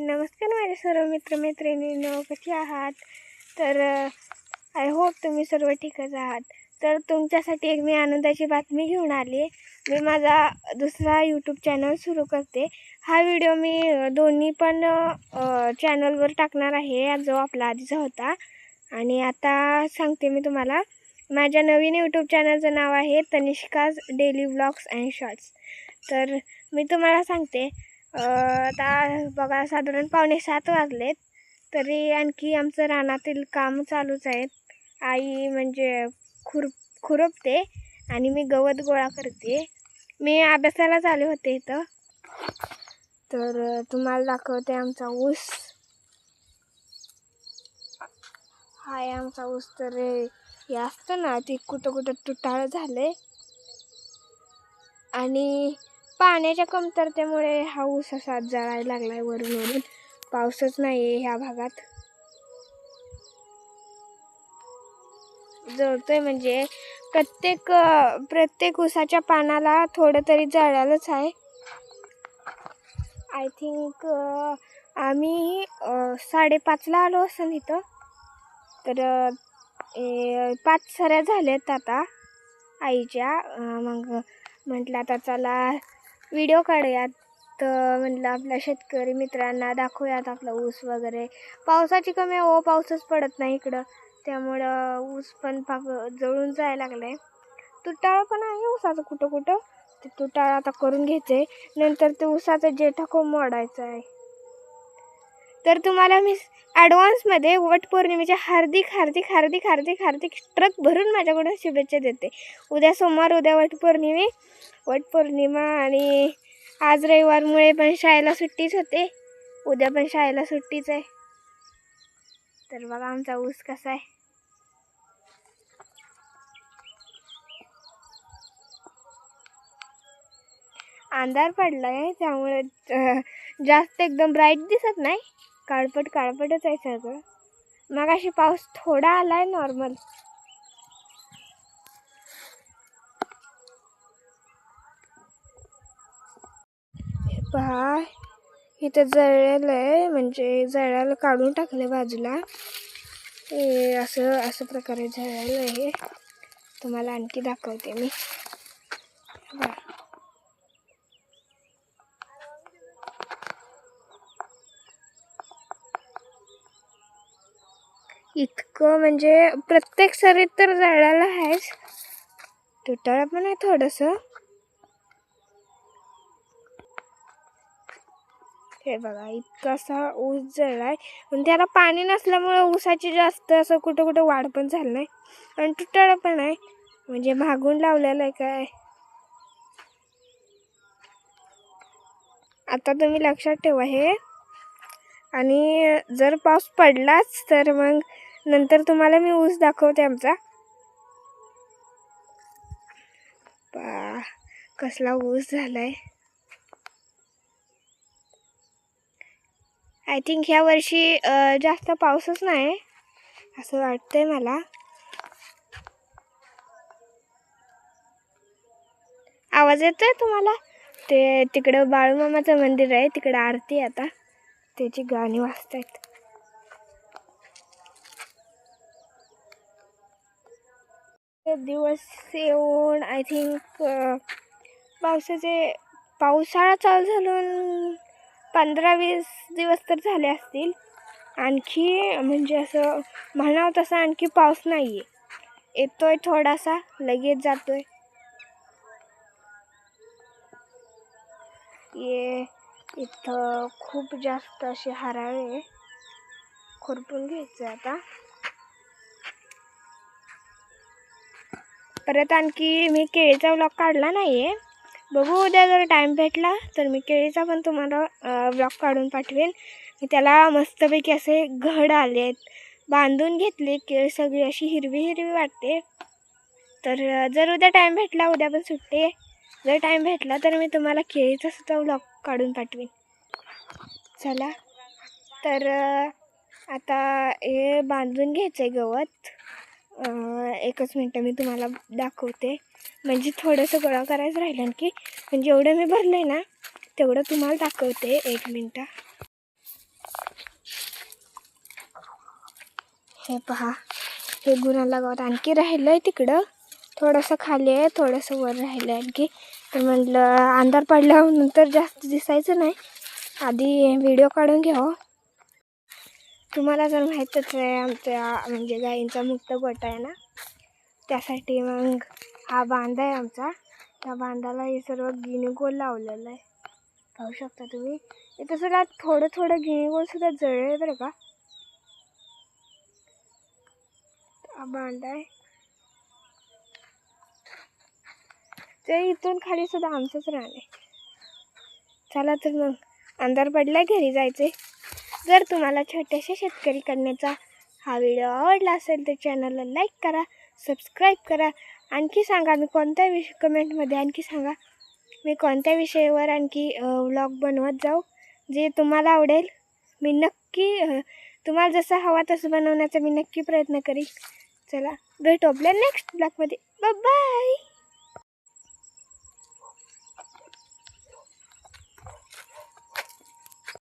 नमस्कार माझे सर्व मित्रमैत्रिणींनो, कसे आहात? तर आय होप तुम्ही सर्व ठीकच आहात. तर तुमच्यासाठी एक मी आनंदाची बातमी घेऊन आली. मी माझा दुसरा यूट्यूब चॅनल सुरू करते. हा व्हिडिओ मी दोन्ही पण चॅनलवर टाकणार आहे, जो आपला आधीचा होता. आणि आता सांगते मी तुम्हाला, माझ्या नवीन यूट्यूब चॅनलचं नाव आहे तनिष्काज डेली व्लॉग्स अँड शॉर्ट्स. तर मी तुम्हाला सांगते, आता बघा साधारण 6:45 वाजलेत, तरी आणखी आमचं रानातील काम चालूच आहेत. आई म्हणजे खुरपते आणि मी गवत गोळा करते. मी अभ्यासालाच आले होते इथं. तर तुम्हाला दाखवते आमचा ऊस. हाय आमचा ऊस. तर हे असतं ना, ते कुठं कुठं तुटाळ झाले आणि पाण्याच्या कमतरतेमुळे हा ऊस असा जळायला लागलाय वरून. पाऊसच नाही आहे ह्या भागात. जळतोय म्हणजे प्रत्येक ऊसाच्या पानाला थोडं तरी जळालंच आहे. आय थिंक आम्ही 5:30ला आलो असं इथं. तर 5 सऱ्या झाल्यात आता आईच्या. मग म्हटलं आता चला व्हिडिओ काढूयात. तर म्हटलं आपल्या शेतकरी मित्रांना दाखवूयात आपला ऊस वगैरे. पावसाची कमी आहे, पाऊसच पडत नाही इकडं, त्यामुळं ऊस पण जळून जायला लागलाय. तुटाळ पण आहे ऊसाचं कुठं कुठं. ते तुटाळ आता करून घ्यायचंय, नंतर ते ऊसाचं जेठा मोडायचं आहे. तर तुम्हाला मी ॲडव्हान्समध्ये वटपौर्णिमेच्या हार्दिक हार्दिक हार्दिक हार्दिक हार्दिक ट्रक भरून माझ्याकडून शुभेच्छा देते. उद्या सोमवार, उद्या वटपौर्णिमा आणि आज रविवारमुळे पण शाळेला सुट्टीच होते. उद्या पण शाळेला सुट्टीच आहे. तर बघा आमचा ऊस कसा आहे. अंधार पडलाय त्यामुळे जास्त एकदम ब्राईट दिसत नाही. काळपटच आहे सगळं. मगाशी पाऊस थोडा आलाय नॉर्मल. पहा इथं जळलेलं आहे, म्हणजे जळायला काढून टाकलं बाजूला. असं प्रकारे जळलेलं आहे. तुम्हाला आणखी दाखवते मी. इतकं म्हणजे प्रत्येक सरीत तर जळायला आहेच. तुटाळा पण आहे थोडंसं. हे बघा इतका असा ऊस जळलाय. पण त्याला पाणी नसल्यामुळे ऊसाची जास्त असं कुठं कुठं वाढ पण झालं नाही. आणि तुटाळा पण आहे, म्हणजे मागून लावलेलं आहे काय. आता तुम्ही लक्षात ठेवा हे. आणि जर पाऊस पडलाच तर मग नंतर तुम्हाला मी ऊस दाखवते आमचा. कसला ऊस झालाय. आय थिंक ह्या वर्षी जास्त पाऊसच नाही असं वाटतंय मला. आवाज येतोय तुम्हाला? ते तिकडं बाळूमामाचं मंदिर आहे, तिकडं आरती आता त्याची गाणी वाजतायत. दिवस येऊन आय थिंक पावसाळा चालू झालं 15-20 दिवस तर झाले असतील. आणखी म्हणजे असं म्हणावं तसं आणखी पाऊस नाही आहे. येतोय थोडासा, लगेच जातोय. इथं खूप जास्त असे हराळे खुरपून घ्यायचं आता. परत आणखी मी केळीचा व्लॉग काढला नाही आहे. बघू उद्या जर टाईम भेटला तर मी केळीचा पण तुम्हाला व्लॉग काढून पाठवेन. मी त्याला मस्तपैकी असे घड आले आहेत, बांधून घेतले. केळी सगळी अशी हिरवी हिरवी वाटते. तर जर उद्या टाईम भेटला, उद्या पण सुट्टी आहे, जर टाईम भेटला तर मी तुम्हाला केळीचा सुद्धा व्लॉग काढून पाठवेन. चला तर आता हे बांधून घ्यायचं आहे गवत. एकच मिनटं मी तुम्हाला दाखवते. म्हणजे थोडंसं गोळा करायचं राहिलं आणखी. म्हणजे एवढं मी भरलं आहे ना, तेवढं तुम्हाला दाखवते. 1 मिनटं. हे पहा, हे गुरांना गावात आणखी राहिलं आहे तिकडं, थोडंसं खाली आहे, थोडंसं वर राहिलं आहे आणखी. तर म्हटलं अंधार पडल्यानंतर जास्त दिसायचं नाही, आधी व्हिडिओ काढून घ्यावं. तुम्हाला जर माहीतच आहे आमच्या म्हणजे गाईंचा मुक्त गोठा आहे ना, त्यासाठी मग हा बांधा आहे आमचा. त्या बांधाला हे सर्व गिनीगोल लावलेलं आहे, पाहू शकता तुम्ही. इथं सुद्धा थोडं थोडं गिनीगोल सुद्धा जळले बरं का. हा बांधा आहे, ते इथून खाली सुद्धा आमचंच राहणे. चला तर मग अंधार पडला, घरी जायचे. जर तुम्हाला छोट्याशा शेतकरी करण्याचा हा व्हिडिओ आवडला असेल तर चॅनलला लाईक करा, सबस्क्राईब करा. आणखी सांगा मी कोणत्या कमेंटमध्ये आणखी सांगा मी कोणत्या विषयावर आणखी व्लॉग बनवत जाऊ जे तुम्हाला आवडेल. मी नक्की तुम्हाला जसं हवा तसं बनवण्याचा मी नक्की प्रयत्न करीन. चला भेटू आपल्या नेक्स्ट ब्लॉगमध्ये. Bye bye.